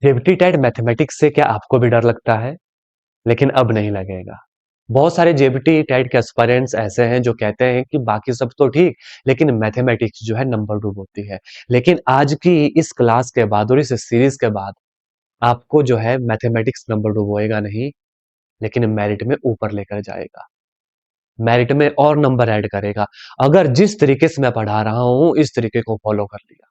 JBT tight mathematics से क्या आपको भी डर लगता है? लेकिन अब नहीं लगेगा। बहुत सारे जेबीटी टाइट के एस्पायरेंट्स ऐसे हैं जो कहते हैं कि बाकी सब तो ठीक, लेकिन मैथमेटिक्स जो है नंबर 2 होती है। लेकिन आज की इस क्लास के बाद और इस सीरीज के बाद आपको जो है मैथमेटिक्स नंबर 2 होएगा नहीं, लेकिन मेरिट में ऊपर लेकर जाएगा। मेरिट में और नंबर ऐड करेगा। अगर जिस तरीके से मैं पढ़ा रहा हूं, इस तरीके को फॉलो कर लिया।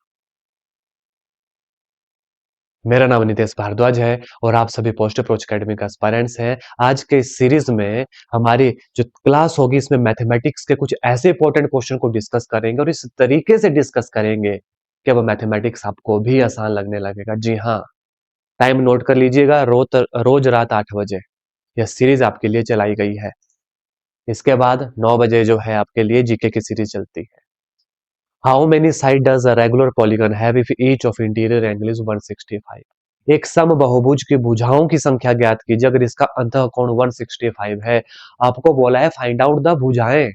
मेरा नाम नितेश भारद्वाज है और आप सभी पोस्ट अप्रोच अकेडमी का एस्पायरेंट्स हैं। आज के इस सीरीज में हमारी जो क्लास होगी इसमें मैथमेटिक्स के कुछ ऐसे इंपॉर्टेंट क्वेश्चन को डिस्कस करेंगे और इस तरीके से डिस्कस करेंगे कि अब मैथमेटिक्स आपको भी आसान लगने लगेगा। जी हाँ, टाइम नोट कर लीजिएगा, रोज रात 8 बजे यह सीरीज आपके लिए चलाई गई है। इसके बाद 9 बजे जो है आपके लिए जीके की सीरीज चलती है। How many side does a regular polygon have if each of interior angle is 165? एक सम बहुभुज की भुजाओं की संख्या ज्ञात कीजिए अगर इसका अंतःकोण 165 है। आपको बोला है फाइंड आउट द भुजाएं,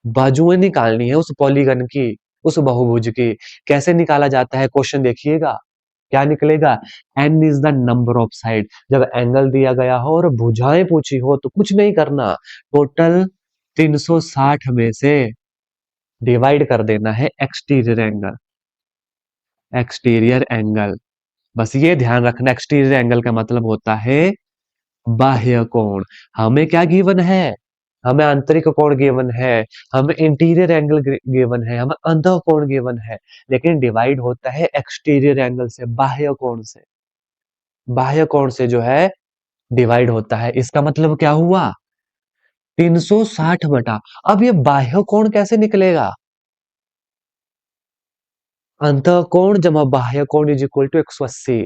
बाजुएं निकालनी है उस पॉलीगन की, उस बहुभुज की। कैसे निकाला जाता है क्वेश्चन देखिएगा, क्या निकलेगा? N is the number of side. जब एंगल दिया गया हो और भुजाएं पूछी हो तो कुछ नहीं करना, टोटल 360 में से डिवाइड कर देना है एक्सटीरियर एंगल। बस ये ध्यान रखना, एक्सटीरियर एंगल का मतलब होता है बाह्य कोण। हमें क्या गिवन है? हमें आंतरिक कोण गिवन है, हमें इंटीरियर एंगल गिवन है, हमें अंतः कोण गिवन है, लेकिन डिवाइड होता है एक्सटीरियर एंगल से, बाह्य कोण से। बाह्य कोण से जो है डिवाइड होता है। इसका मतलब क्या हुआ? 360 बटा, अब ये बाह्य कोण कैसे निकलेगा? अंतः कोण जमा बाह्य कोण इज इक्वल टू 180।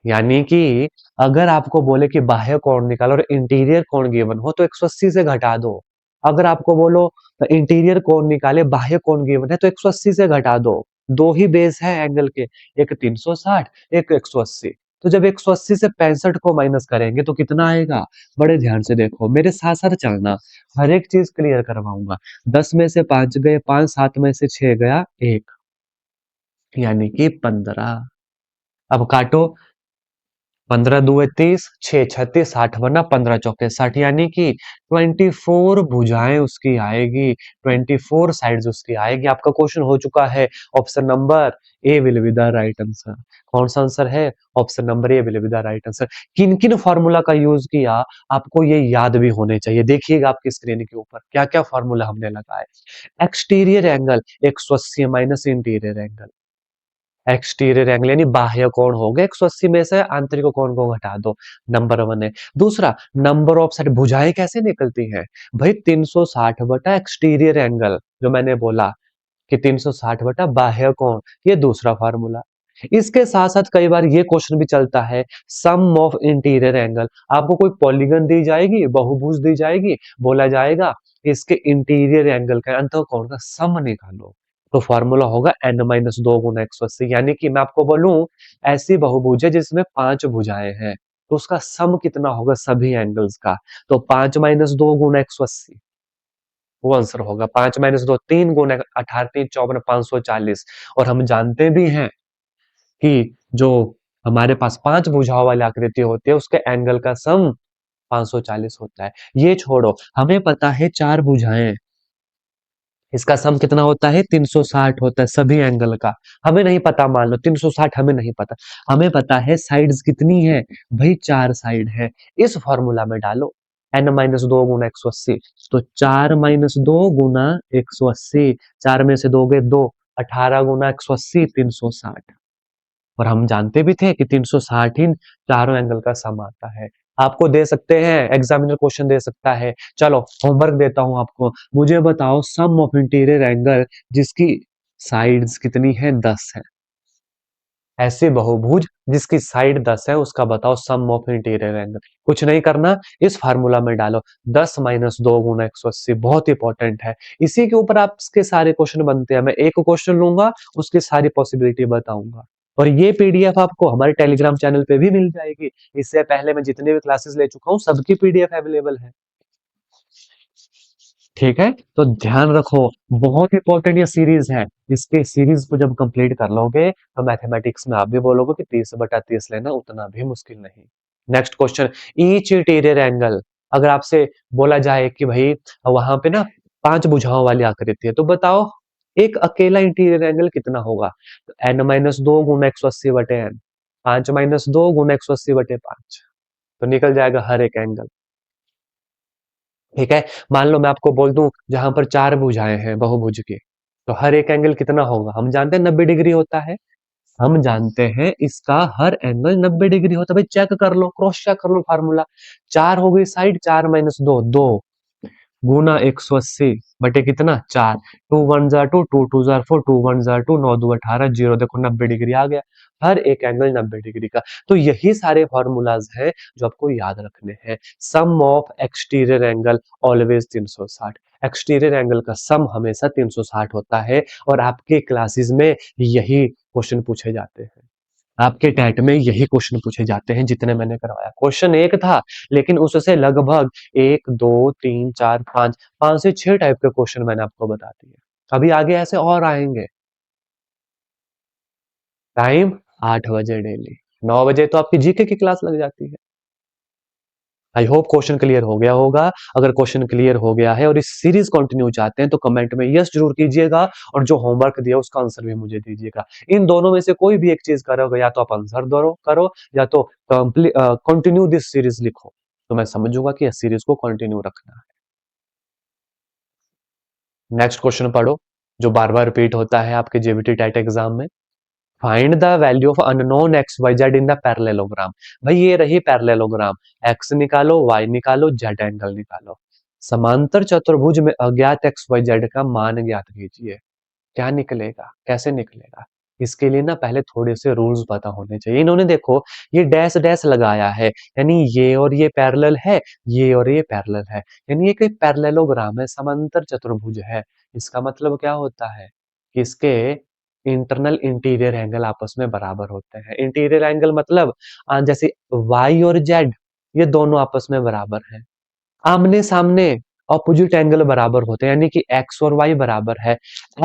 यानी कि अगर आपको बोले कि बाह्य कोण निकालो और इंटीरियर कोण गिवन हो तो 180 से घटा दो। अगर आपको बोलो तो इंटीरियर कोण निकाले, बाह्य कोण गिवन है तो 180 से घटा दो। दो ही बेस है एंगल के, एक 360, एक 180। तो जब 180 से 65 को माइनस करेंगे तो कितना आएगा? बड़े ध्यान से देखो, मेरे साथ साथ चलना, हर एक चीज क्लियर करवाऊंगा। 10 में से 5 गए, 5 7 में से 6 गया 1, यानी कि 15। अब काटो, 15 दुए 30, 6 36, 60 वरना 15 चौके 60, यानी कि 24 भुजाएं उसकी आएगी, 24 साइड्स उसकी आएगी। आपका क्वेश्चन हो चुका है। Option number A will be the right answer. कौन सा आंसर है? Option number A will be the right answer. किन किन फॉर्मूला का यूज किया आपको ये याद भी होने चाहिए। देखिएगा आपकी स्क्रीन के ऊपर क्या क्या फॉर्मूला हमने लगाए। Exterior angle 180 minus interior angle, exterior angle यानी बाह्य कोण हो गए 180 में से आंतरिक कोण को घटा दो। नंबर 1 है। दूसरा, नंबर ऑफ साइड, भुजाएं कैसे निकलती हैं? भाई 360 बटा एक्सटीरियर एंगल, जो मैंने बोला कि 360 बटा बाह्य कोण, ये दूसरा फार्मूला। इसके साथ साथ कई बार ये क्वेश्चन भी चलता है, सम ऑफ इंटीरियर एंगल। आपको कोई पॉलीगन दी जाएगी, बहुभुज दी जाएगी, बोला जाएगा इसके इंटीरियर एंगल का अंतः कोण का सम निकालो, तो फॉर्मूला होगा n माइनस 2 गुना 180। यानी कि मैं आपको बोलूं ऐसी बहुभुज है जिसमें 5 भुजाएं हैं, तो उसका सम कितना होगा सभी एंगल्स का? तो 5 माइनस 2 गुना 180, वो आंसर होगा। 5 माइनस 2 3 गुना 18 3 54 540। और हम जानते भी हैं कि जो हमारे पास 5 भुजाओं वाली आकृति होती है उसके एंगल का सम 540 होता है। ये छोड़ो, हमें पता है 4 भुजाएं, इसका सम कितना होता है? 360 होता है सभी एंगल का। हमें नहीं पता, मान लो 360 हमें नहीं पता, हमें पता है साइड्स कितनी है। भाई 4 साइड है। इस फॉर्मूला में डालो n माइनस 2 गुना 180, तो 4 माइनस 2 गुना 180, 4 में से 2 गए 2, 18 गुना 180 360। और हम जानते भी थे कि 360 ही चारों एंगल का सम आता है। आपको दे सकते हैं, एग्जामिनर क्वेश्चन दे सकता है। चलो होमवर्क देता हूं आपको, मुझे बताओ सम ऑफ इंटीरियर एंगल जिसकी साइड्स कितनी है? 10 है। ऐसे बहुभुज जिसकी साइड 10 है उसका बताओ सम ऑफ इंटीरियर एंगल। कुछ नहीं करना, इस फार्मूला में डालो 10 माइनस 2 गुना 180, बहुत इंपॉर्टेंट है। इसी के ऊपर आपके सारे क्वेश्चन बनते हैं। मैं एक क्वेश्चन लूंगा, उसकी सारी पॉसिबिलिटी बताऊंगा। और ये पीडीएफ आपको हमारे टेलीग्राम चैनल पे भी मिल जाएगी। इससे पहले मैं जितने भी क्लासेस ले चुका हूँ सबकी पीडीएफ अवेलेबल है। ठीक है, तो ध्यान रखो, बहुत इंपॉर्टेंट ये सीरीज है। इसके सीरीज को जब कंप्लीट कर लोगे तो मैथमेटिक्स में आप भी बोलोगे कि 30/30 लेना उतना भी मुश्किल नहीं। Next question, each interior angle. अगर आपसे बोला जाए कि भाई वहां पे ना 5 भुजाओं वाली आकृति है, तो बताओ एक अकेला इंटीरियर एंगल कितना होगा? तो n-2 गुना 180/n, 5-2 गुना 180/5, तो निकल जाएगा हर एक एंगल। ठीक है, मान लो मैं आपको बोल दूं जहां पर 4 भुजाएं हैं बहुभुज की, तो हर एक एंगल कितना होगा? हम जानते हैं 90 डिग्री होता है। हम जानते हैं इसका हर एंगल 90 डिग्री होता है। भाई चेक कर लो, क्रॉस चेक कर लो फार्मूला। 4 हो गई साइड, 4-2, 2 गुना 180 बटे कितना? 4। 2 1 जा 2, 2 2 जा 4, 2 1 जा 2, 9 2 18, 0, देखो 90 डिग्री आ गया। हर एक एंगल 90 डिग्री का। तो यही सारे फॉर्मूलाज हैं जो आपको याद रखने हैं। Sum of exterior angle always 360। Exterior angle का सम हमेशा 360 होता है, और आपके क्लासेस में यही क्वेश्चन पूछे जाते हैं। आपके टैट में यही क्वेश्चन पूछे जाते हैं जितने मैंने करवाया। क्वेश्चन एक था, लेकिन उससे लगभग 1 2 3 4 5, 5 से 6 टाइप के क्वेश्चन मैंने आपको बता दिए। अभी आगे ऐसे और आएंगे। टाइम 8 बजे डेली, 9 बजे तो आपकी जीके की क्लास लग जाती है। आई होप क्वेश्चन क्लियर हो गया होगा। अगर क्वेश्चन क्लियर हो गया है और इस सीरीज कंटिन्यू चाहते हैं तो कमेंट में यस जरूर कीजिएगा, और जो होमवर्क दिया उसका आंसर भी मुझे दीजिएगा। इन दोनों में से कोई भी एक चीज करोगे, या तो आप आंसर दो करो, या तो कंटिन्यू दिस सीरीज लिखो, तो मैं समझूंगा कि इस सीरीज को कंटिन्यू रखना है। नेक्स्ट क्वेश्चन पढ़ो, जो बार बार रिपीट होता है आपके जेबीटी टेट एग्जाम में। Find the value of unknown x y z in the parallelogram. भाई ये रही पैरेललोग्राम, एक्स निकालो, वाई निकालो, जेड एंगल निकालो। समांतर चतुर्भुज में अज्ञात एक्स वाई जेड का मान ज्ञात कीजिए। क्या निकलेगा, कैसे निकलेगा? इसके लिए ना पहले थोड़े से रूल्स पता होने चाहिए। इन्होंने देखो ये डैश डैश लगाया है, यानी ये और ये पैरेलल है, ये और ये पैरेलल है, यानी ये कोई पैरेललोग्राम है, समांतर चतुर्भुज है। इसका मतलब क्या होता है कि इसके इंटरनल इंटीरियर एंगल आपस में बराबर होते हैं। इंटीरियर एंगल मतलब जैसे वाई और जेड, ये दोनों आपस में बराबर हैं। आमने सामने ऑपोजिट एंगल बराबर होते हैं, यानी कि एक्स और वाई बराबर है,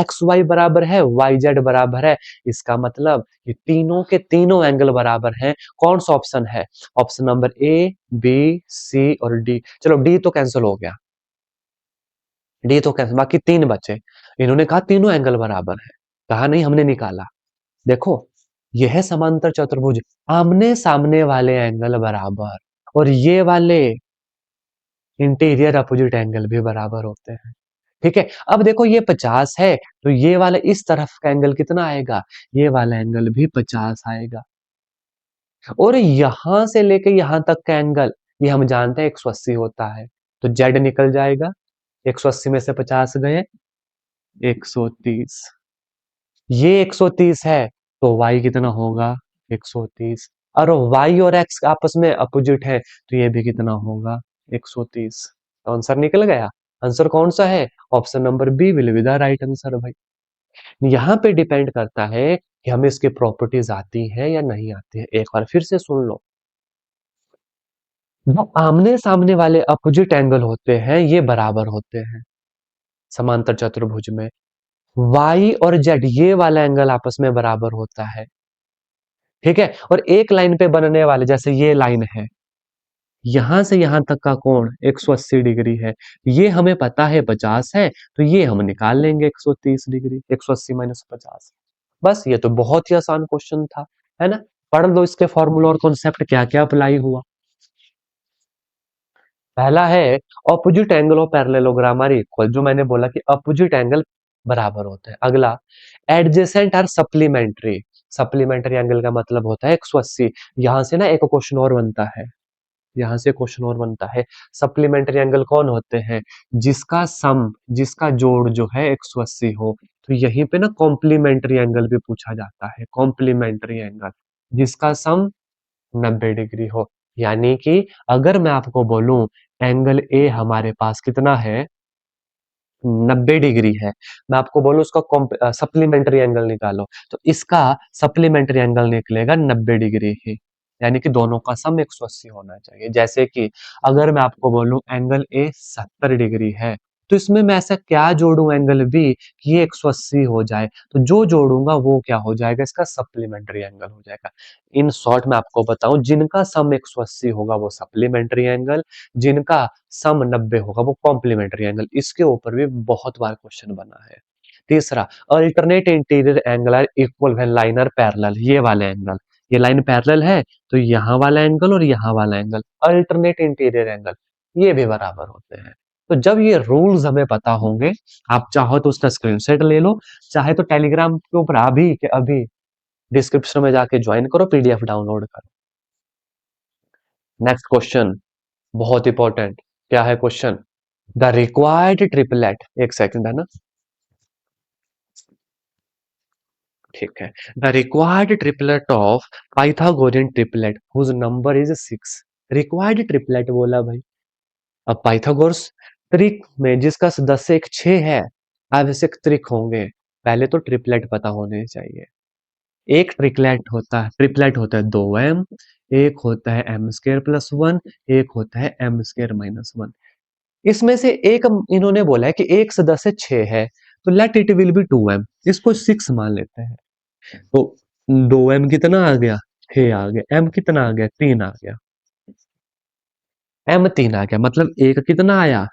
एक्स वाई बराबर है, वाई जेड बराबर है। इसका मतलब ये तीनों के तीनों एंगल बराबर हैं। कौन सा ऑप्शन है? ऑप्शन नंबर ए, बी, सी और डी। चलो डी तो कैंसिल हो गया, डी तो कैंसिल, बाकी 3 बचे। इन्होंने कहा तीनों एंगल बराबर है, कहा नहीं, हमने निकाला। देखो यह है समांतर चतुर्भुज, आमने सामने वाले एंगल बराबर, और ये वाले इंटीरियर अपोजिट एंगल भी बराबर होते हैं। ठीक है, अब देखो ये 50 है, तो ये वाला इस तरफ का एंगल कितना आएगा? ये वाला एंगल भी 50 आएगा। और यहां से लेके यहां तक का एंगल, ये हम जानते हैं 180 होता है, तो जेड निकल जाएगा। 180 में से 50 गए, 130। ये 130 है, तो y कितना होगा? 130। और y और x आपस में अपोजिट है, तो ये भी कितना होगा? 130। तो आंसर निकल गया। आंसर कौन सा है? Option number B will be the right answer. भाई यहाँ पे डिपेंड करता है कि हमें इसकी प्रॉपर्टीज आती है या नहीं आती है। एक बार फिर से सुन लो, जो आमने सामने वाले अपोजिट एंगल होते हैं ये बराबर होते हैं समांतर चतुर्भुज में। y और z ये वाला एंगल आपस में बराबर होता है। ठीक है, और एक लाइन पे बनने वाले, जैसे ये लाइन है, यहां से यहां तक का कोण 180 डिग्री है। ये हमें पता है 50 है, तो ये हम निकाल लेंगे 130 डिग्री, 180 माइनस 50। बस ये तो बहुत ही आसान क्वेश्चन था, है ना? पढ़ लो इसके फॉर्मूला और कॉन्सेप्ट क्या क्या अप्लाई हुआ। पहला है opposite angle of parallelogram are equal, जो मैंने बोला कि अपोजिट एंगल बराबर होते हैं। अगला, adjacent are supplementary. Supplementary angle का मतलब होता है 180। यहां से ना एक क्वेश्चन और बनता है, यहाँ से क्वेश्चन और बनता है, सप्लीमेंट्री एंगल कौन होते हैं? जिसका सम, जिसका जोड़ जो है 180 हो। तो यहीं पे ना कॉम्प्लीमेंट्री एंगल भी पूछा जाता है, कॉम्प्लीमेंट्री एंगल जिसका सम 90 डिग्री हो। यानी कि अगर मैं आपको बोलूं एंगल ए हमारे पास कितना है? 90 डिग्री है। मैं आपको बोलूं उसका सप्लीमेंट्री एंगल निकालो, तो इसका सप्लीमेंट्री एंगल निकलेगा 90 डिग्री ही। यानी कि दोनों का सम 180 होना चाहिए। जैसे कि अगर मैं आपको बोलूं एंगल ए 70 डिग्री है, तो इसमें मैं ऐसा क्या जोड़ूं एंगल बी कि ये 180 हो जाए, तो जो जोड़ूंगा वो क्या हो जाएगा, इसका सप्लीमेंट्री एंगल हो जाएगा। इन शॉर्ट मैं आपको बताऊं, जिनका सम 180 होगा वो सप्लीमेंट्री एंगल, जिनका सम 90 होगा वो कॉम्प्लीमेंट्री एंगल। इसके ऊपर भी बहुत बार क्वेश्चन बना है। तीसरा, alternate interior angle are equal when line are parallel, ये वाले एंगल, ये लाइन पैरेलल है तो यहाँ वाला एंगल और यहाँ वाला एंगल अल्टरनेट इंटीरियर एंगल ये भी बराबर होते हैं। तो जब ये रूल्स हमें पता होंगे, आप चाहो तो उसका स्क्रीनशॉट ले लो, चाहे तो टेलीग्राम के ऊपर अभी के अभी डिस्क्रिप्शन में जाके ज्वाइन करो, पीडीएफ डाउनलोड करो। नेक्स्ट क्वेश्चन बहुत इंपॉर्टेंट, क्या है क्वेश्चन, द रिक्वायर्ड ट्रिपलेट, एक सेकंड है ना, ठीक है, the required triplet of Pythagorean triplet whose number is 6, required triplet बोला भाई। अब पाइथागोरस त्रिक में जिसका 10 से एक 6 है, आवश्यक त्रिक होंगे, पहले तो ट्रिपलेट पता होने चाहिए। एक ट्रिपलेट होता है 2m, एक होता है m स्क्वायर प्लस 1, एक होता है m स्क्वायर माइनस 1। इसमें से एक इन्होंने बोला है कि एक से 10 से 6 है, तो let it will be 2m, इसको 6 मान लेते हैं। तो 2m कितना आ गया, 6 आ गया, m कितना आ गया, 3 आ गया, m 3 आ गया, मतलब एक कितना आया,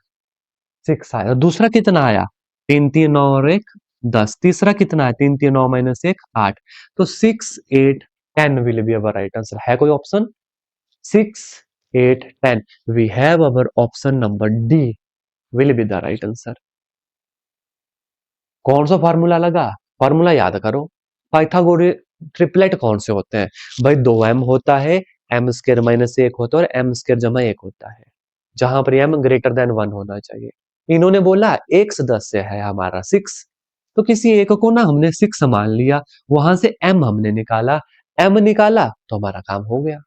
6 आया, दूसरा कितना आया, 3 3 9 और 1 10, तीसरा कितना है, 3 3 9 माइनस 1 8, तो 6 8 10 will be our right answer. है कोई option, 6 8 10, we have our option number D will be the right answer. कौन सा फॉर्मूला लगा, फॉर्मूला याद करो, पाइथागोरस ट्रिपलेट कौन से होते हैं भाई, 2m होता है, m स्क्वायर माइनस 1 होता है और m स्क्वायर जमा 1 होता है, जहां पर m ग्रेटर देन 1 होना चाहिए। इन्होंने बोला एक से 10 से है हमारा 6, तो किसी एक को ना हमने 6 मान लिया, वहां से m हमने निकाला, m निकाला तो हमारा काम हो गया,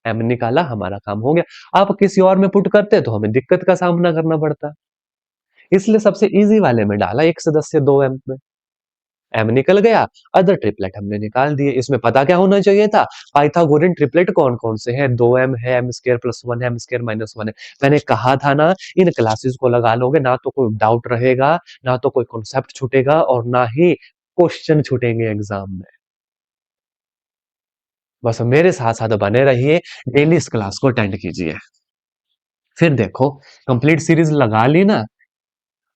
m निकाला हमारा काम हो गया। आप किसी और में पुट करते तो हमें दिक्कत का सामना करना पड़ता, इसलिए सबसे इजी वाले में डाला, 1 से 10 से 2m में, m निकल गया, अदर ट्रिपलेट हमने निकाल दिए। इसमें पता क्या होना चाहिए था, पाइथागोरियन ट्रिपलेट कौन कौन से हैं, 2m है, m स्क्वायर प्लस 1 है, m स्क्वायर माइनस 1 है। मैंने कहा था ना, इन क्लासेस को लगा लोगे ना तो कोई डाउट रहेगा, ना तो कोई कॉन्सेप्ट छूटेगा और ना ही क्वेश्चन छूटेंगे एग्जाम में। बस मेरे साथ साथ बने रहिए, डेली इस क्लास को अटेंड कीजिए, फिर देखो कंप्लीट सीरीज लगा ली ना,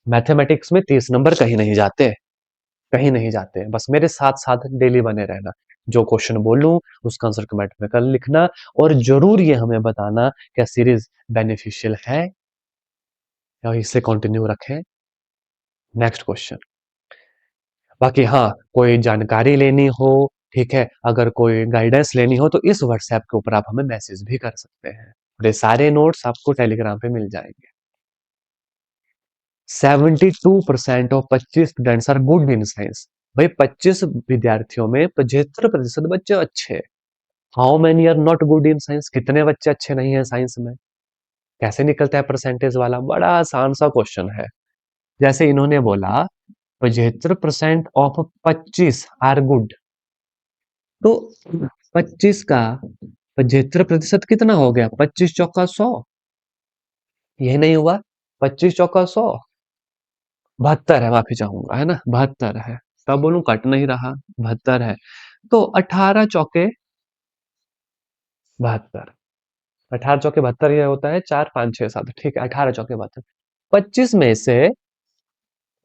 मैथमेटिक्स में 30 नंबर कहीं नहीं जाते, कहीं नहीं जाते, बस मेरे साथ साथ डेली बने रहना, जो क्वेश्चन बोलूं उसका आंसर कमेंट में कर लिखना, और जरूर ये हमें बताना क्या सीरीज बेनिफिशियल है या इसे कंटिन्यू रखें। नेक्स्ट क्वेश्चन, बाकी हाँ कोई जानकारी लेनी हो, ठीक है, अगर कोई गाइडेंस लेनी हो तो इस व्हाट्सएप के ऊपर आप हमें मैसेज भी कर सकते हैं, ये सारे नोट्स आपको टेलीग्राम पे मिल जाएंगे। 72% of 25 students are good in science, भाई 25 विद्यार्थियों में 75% बच्चे अच्छे, how many are not good in science, कितने बच्चे अच्छे नहीं है साइंस में, कैसे निकलता है परसेंटेज वाला, बड़ा आसान सा क्वेश्चन है। जैसे इन्होंने बोला 75% ऑफ 25 आर गुड, तो 25 का 75% कितना हो गया, 25 चौका 100, यही नहीं हुआ, 25 चौका 100, 72 है, माफी चाहूंगा, है ना, 72 है, तब बोलूं कट नहीं रहा, 72 है, तो 18 चौके 72, 18 चौके 72 ये होता है 4 5 6 7, ठीक है, 18 चौके 72, 25 में से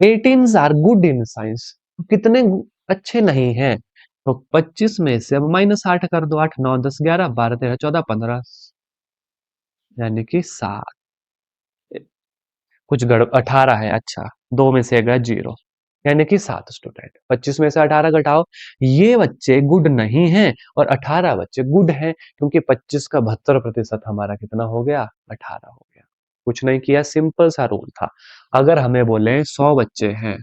18 आर गुड इन साइंस, कितने अच्छे नहीं हैं, तो 25 में से अब -8 कर दो, 8 9 10 11 12 13 14 15, यानी कि 7, कुछ गड़ 18 है, अच्छा 2 में से गया 0, यानी कि 7 स्टूडेंट, 25 में से 18 घटाओ, ये बच्चे गुड नहीं हैं और 18 बच्चे गुड हैं, क्योंकि 25 का 72% हमारा कितना हो गया, 18 हो गया। कुछ नहीं किया, सिंपल सा रूल था। अगर हमें बोले 100 बच्चे हैं,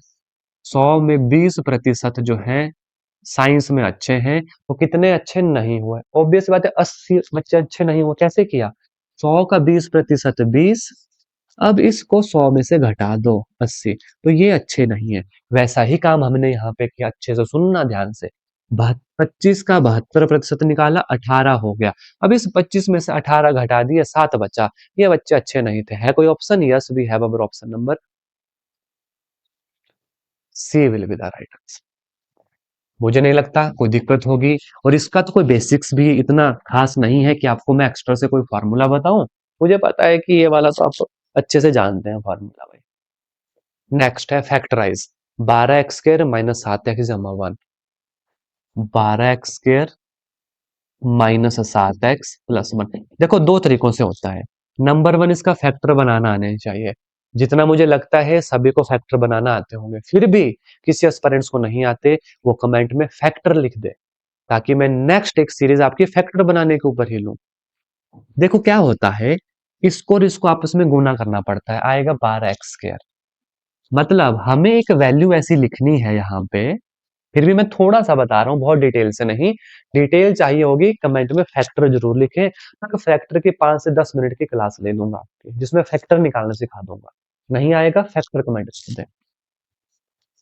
100 में 20% जो है साइंस में अच्छे हैं, तो कितने अच्छे नहीं हुए, ऑब्वियस बात है 80 बच्चे अच्छे नहीं हुए, कैसे किया, 100 का 20% 20, अब इसको 100 में से घटा दो 80, तो ये अच्छे नहीं है। वैसा ही काम हमने यहाँ पे किया, अच्छे से सुनना ध्यान से, 25 का 72% निकाला, 18 हो गया, अब इस 25 में से 18 घटा दिए, 7 बचा, ये बच्चे अच्छे नहीं थे। है कोई option, yes we have our option number C will be the right answer. मुझे नहीं लगता कोई दिक्कत होगी, और इसका तो कोई बेसिक्स भी इतना खास नहीं है कि आपको मैं एक्स्ट्रा से कोई फार्मूला बताऊं। मुझे पता है कि ये वाला तो आप अच्छे से जानते हैं फार्मूला भाई। नेक्स्ट है फैक्टराइज। 12x² माइनस 7x जमा 1। 12x² minus 7x plus 1। देखो दो तरीकों से होता है। नंबर वन, इसका फैक्टर बनाना आने चाहिए। जितना मुझे लगता है सभी को फैक्टर बनाना आते होंगे, फिर भी किसी एस्पिरेंट्स को नहीं आते, वो कमेंट में फैक्टर लिख दे, ताकि मैं नेक्स्ट एक सीरीज आपकी फैक्टर बनाने के ऊपर ही लूं। देखो क्या होता है, इसको और इसको आपस में गुना करना पड़ता है, आएगा 12x²। मतलब हमें एक वैल्यू ऐसी लिखनी है यहाँ पे, फिर भी मैं थोड़ा सा बता रहा हूँ, बहुत डिटेल से नहीं। डिटेल चाहिए होगी कमेंट में फैक्टर जरूर लिखें, मैं फैक्टर की 5 से 10 मिनट की क्लास ले लूंगा आपकी, जिसमें फैक्टर निकालना सिखा दूंगा। नहीं आएगा फैक्टर कमेंट कर दें।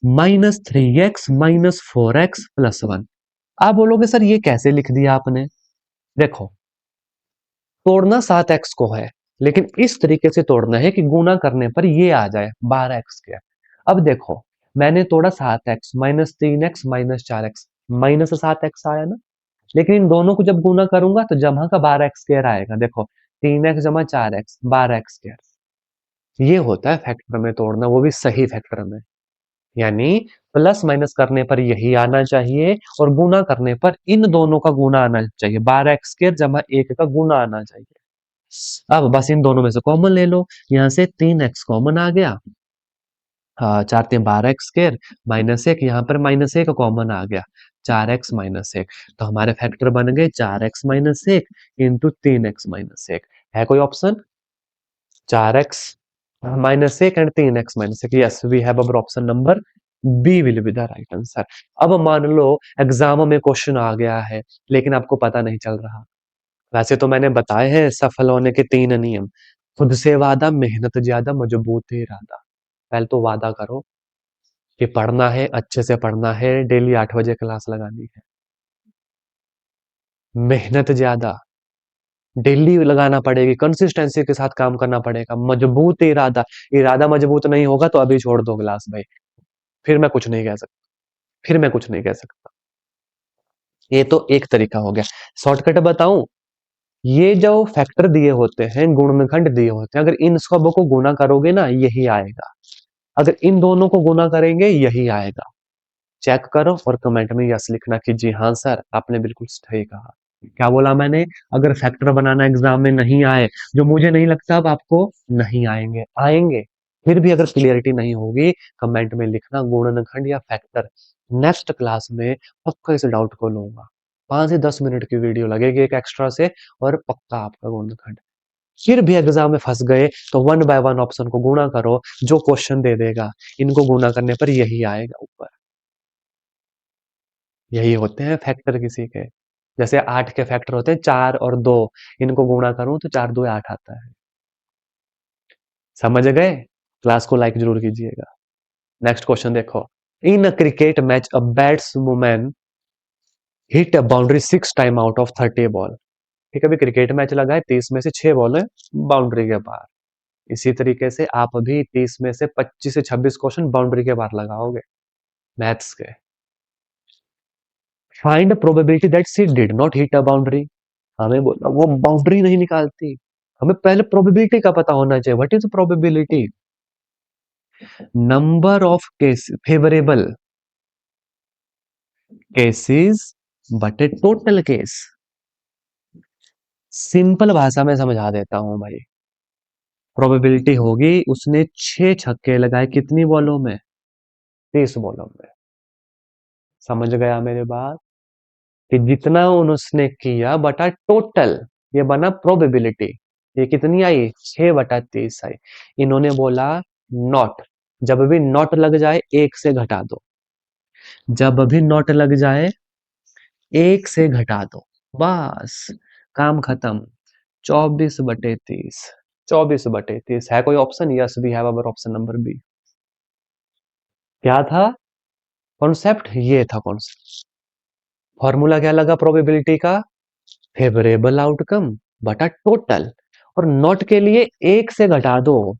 -3x minus 4x plus 1। आप बोलोगे सर ये कैसे लिख दिया आपने? देखो, तोड़ना 7x को है, लेकिन इस तरीके से तोड़ना है कि गुना करने पर ये आ जाए 12x²। अब देखो, मैंने तोड़ा 7x minus 3x minus 4x, minus 7x आया ना। लेकिन इन दोनों को जब गुना करूंगा तो जमा का 12x² आएगा। देखो, 3x जमा 4x 12x²। ये होता है फैक्टर में तोड़ना, वो भी सही फैक्टर में। यानी प्लस माइनस करने पर यही आना चाहिए, और गुना करने पर इन दोनों का गुना आना चाहिए। 12x² जमा 1 का गुना आना चाहिए। अब बस इन दोनों में से कॉमन ले लो, यहाँ से 3x कॉमन आ गया। हाँ, 4×3 12x² माइनस 1, यहाँ पर माइनस 1 कॉमन आ गया, 4x माइनस 1। तो हमारे फैक्टर बन गए 4x minus 1 into 3x minus 1। है कोई option? 4x minus 1 and 3x minus 1। Yes, we have our option number B will be the right answer. अब मान लो एग्जाम में क्वेश्चन आ गया है, लेकिन आपको पता नहीं चल रहा। वैसे तो मैंने बताए हैं सफल होने के 3 नियम। खुद से वादा, मेहनत ज्यादा, मजबूत इरादा। पहले तो वादा करो कि पढ़ना है, अच्छे से पढ़ना है, डेली 8 बजे क्लास लगानी है। मेहनत ज्यादा, डेली लगाना पड़ेगी, कंसिस्टेंसी के साथ काम करना पड़ेगा। मजबूत इरादा, इरादा मजबूत नहीं होगा तो अभी छोड़ दो क्लास भाई। फिर मैं कुछ नहीं कह सकता, फिर मैं कुछ नहीं कह सकता। ये तो एक तरीका हो गया। शॉर्टकट बताऊं, ये जो फैक्टर दिए होते हैं, गुणनखंड दिए होते हैं, अगर इन सबों को गुना करोगे ना यही आएगा, अगर इन दोनों को गुना करेंगे यही आएगा। चेक करो और कमेंट में यस लिखना कि जी हाँ सर, आपने बिल्कुल सही कहा। क्या बोला मैंने? अगर फैक्टर बनाना एग्जाम में नहीं आए, जो मुझे नहीं लगता अब आपको नहीं आएंगे, आएंगे, फिर भी अगर क्लियरिटी नहीं होगी कमेंट में लिखना गुणनखंड या फैक्टर। नेक्स्ट क्लास में पक्का इस डाउट को लूंगा। 5 से 10 मिनट की वीडियो लगेगी एक एक्स्ट्रा से, और पक्का आपका गुणनखंड। फिर भी एग्जाम में फंस गए तो 1 बाय 1 ऑप्शन को गुणा करो, जो क्वेश्चन दे देगा इनको गुणा करने पर यही आएगा ऊपर। यही होते हैं फैक्टर किसी के। जैसे 8 के फैक्टर होते हैं 4 और 2, इनको गुणा करूं तो 4 2 8 आता है। समझ गए? क्लास को लाइक जरूर कीजिएगा। नेक्स्ट क्वेश्चन देखो। In a cricket match a batsman hit a boundary 6 time out of 30 ball. ठीक है, अभी क्रिकेट मैच लगा है, 30 में से 6 बॉल है बाउंड्री के बाहर। इसी तरीके से आप अभी 30 में से 25 से 26 क्वेश्चन बाउंड्री के बाहर लगाओगे मैथ्स के। Find probability that she did not hit a boundary. हमें बोला वो बाउंड्री नहीं निकालती। हमें पहले प्रोबेबिलिटी का पता होना चाहिए। What is probability? Number of case favourable cases बटे टोटल केस। सिंपल भाषा में समझा देता हूं भाई। प्रोबेबिलिटी होगी उसने 6 छक्के लगाए कितनी बॉलों में? 30 बॉलों में। समझ गया मेरे बात? कि जितना उसने किया बटा टोटल, ये बना प्रोबेबिलिटी। ये कितनी आई? 6/30 आई। इन्होंने बोला नॉट। जब भी नॉट लग जाए 1 से घटा दो, जब भी नॉट लग जाए 1 से घटा दो, बस काम खत्म। 24/30, 24/30। है कोई option? Yes, we have our option number B. क्या था कॉन्सेप्ट? ये था कॉन्सेप्ट। फॉर्मूला क्या लगा प्रोबेबिलिटी का? फेवरेबल आउटकम बटा टोटल। और नॉट के लिए 1 से घटा दो,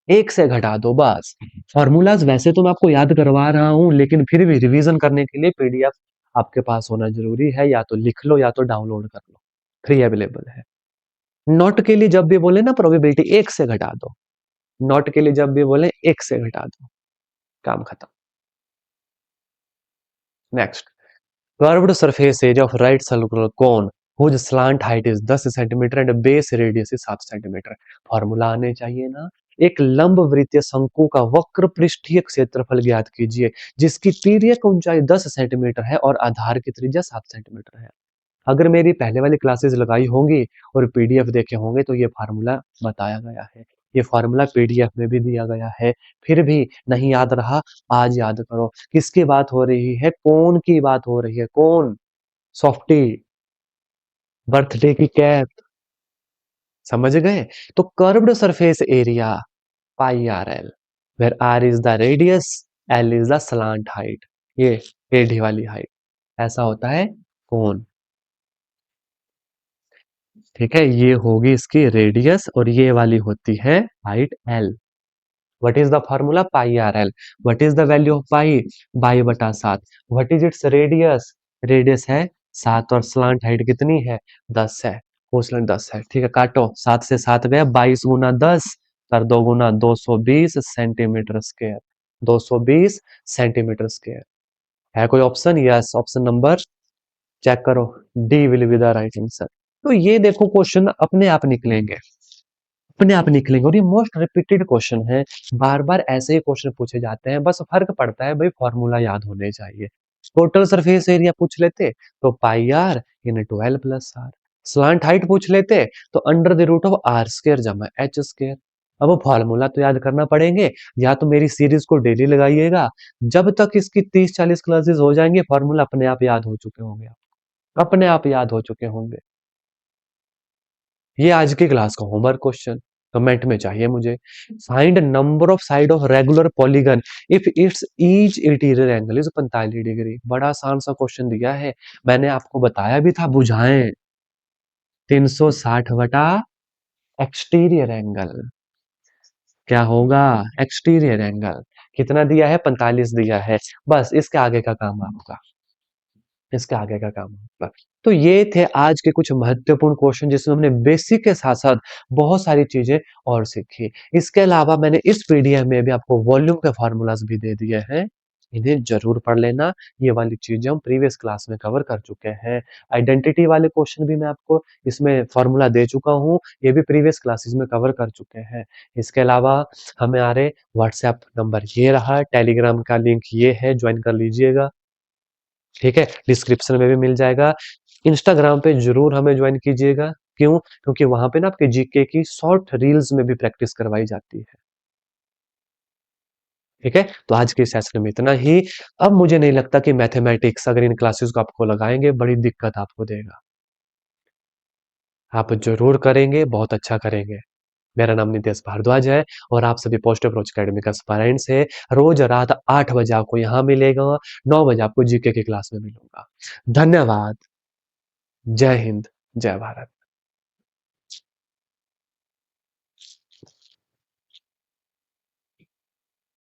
1 से घटा दो बस। फ़ॉर्मूलाज़ वैसे तो मैं आपको याद करवा रहा हूँ, लेकिन फिर भी रिवीज़न करने के लिए पीडीएफ आपके पास होना ज़रूरी है, या तो लिख लो या तो डाउनलोड कर लो, फ्री अवेलेबल है। नॉट के लिए जब भी बोले ना प्रोबेबिलिटी 1 से घटा दो, नॉट के लिए जब भी बोले 1 से घटा दो, काम खत्म। Next, curved surface area of right circular cone whose slant height is 10 centimetre and base radius is 7 centimetre. Formula आने चाहिए ना। एक लंब वृत्तीय शंकु का वक्र पृष्ठीय क्षेत्रफल ज्ञात कीजिए जिसकी तिर्यक ऊंचाई 10 सेंटीमीटर है और आधार की त्रिज्या 7 सेंटीमीटर है। अगर मेरी पहले वाली क्लासेस लगाई होंगी और पीडीएफ देखे होंगे तो ये फार्मूला बताया गया है। ये फार्मूला पीडीएफ में भी दिया गया है। फिर भी नहीं याद रहा, आज याद करो। किसकी बात हो रही है? कौन की बात हो रही है? कौन? सॉफ्टी, बर्थडे की कैप। समझ गए? तो curved surface area pi r l, where r is the radius, l is the slant height. ये टेढ़ी वाली हाइट, ऐसा होता है कौन। ठीक है, ये होगी इसकी रेडियस और ये वाली होती है height L. What is the formula? Pi r L. What is the value of pi? By बटा 7। What is its radius? Radius है 7 और स्लांट हाइट कितनी है? 10 है। कोसलन 10 है। ठीक है, काटो। 7 से 7 गया, 22 गुना 10 कर 2 गुना 220 सेंटीमीटर स्क्वायर। 220 centimetre square. है कोई option? Yes, option number check करो, D will be the right answer. तो ये देखो क्वेश्चन अपने आप निकलेंगे, अपने आप निकलेंगे, और ये मोस्ट रिपीटेड क्वेश्चन है। बार बार ऐसे ही क्वेश्चन पूछे जाते हैं, बस फर्क पड़ता है भाई फॉर्मूला याद होने चाहिए। टोटल सरफेस एरिया पूछ लेते तो pi r in 12 plus r. Slant height पूछ लेते तो under the root of r square जमा एच स्क्वायर। अब वो फॉर्मूला तो याद करना पड़ेंगे, या तो मेरी सीरीज को डेली लगाइएगा, जब तक इसकी 30-40 क्लासेस हो जाएंगे फॉर्मूला अपने आप याद हो चुके होंगे, अपने आप याद हो चुके होंगे। ये आज की क्लास का होमवर्क क्वेश्चन कमेंट में चाहिए मुझे। Find number of side of regular polygon if it's each interior angle is 45 degree. बड़ा आसान सा क्वेश्चन दिया है, मैंने आपको बताया भी था बुझाएं। 360 बटा एक्सटीरियर एंगल क्या होगा? एक्सटीरियर एंगल कितना दिया है? 45 दिया है। बस इसके आगे का काम आपका, इसके आगे का काम होगा। तो ये थे आज के कुछ महत्वपूर्ण क्वेश्चन जिसमें हमने बेसिक के साथ साथ बहुत सारी चीजें और सीखी। इसके अलावा मैंने इस पीडीएफ में भी आपको वॉल्यूम के फॉर्मूलाज भी दे दिए हैं, इन्हें जरूर पढ़ लेना। ये वाली चीजें हम प्रीवियस क्लास में कवर कर चुके हैं। आइडेंटिटी वाले क्वेश्चन भी मैं आपको इसमें फॉर्मूला दे चुका हूँ, ये भी प्रीवियस क्लासेस में कवर कर चुके हैं। इसके अलावा हमारे व्हाट्सएप नंबर ये रहा, टेलीग्राम का लिंक ये है, ज्वाइन कर लीजिएगा। ठीक है, डिस्क्रिप्शन में भी मिल जाएगा। इंस्टाग्राम पे जरूर हमें ज्वाइन कीजिएगा। क्यों? क्योंकि वहां पे ना आपके जीके की शॉर्ट रील्स में भी प्रैक्टिस करवाई जाती है। ठीक है, तो आज के सेशन में इतना ही। अब मुझे नहीं लगता कि मैथमेटिक्स अगर इन क्लासेस को आपको लगाएंगे बड़ी दिक्कत आपको देगा। आप जरूर करेंगे, बहुत अच्छा करेंगे। मेरा नाम नितेश भारद्वाज है और आप सभी पोस्ट अप्रोच अकेडमी का एस्पायरेंट्स है। रोज रात 8 बजे आपको यहाँ मिलेगा, 9 बजे आपको जीके की क्लास में मिलूंगा। धन्यवाद। जय हिंद, जय भारत।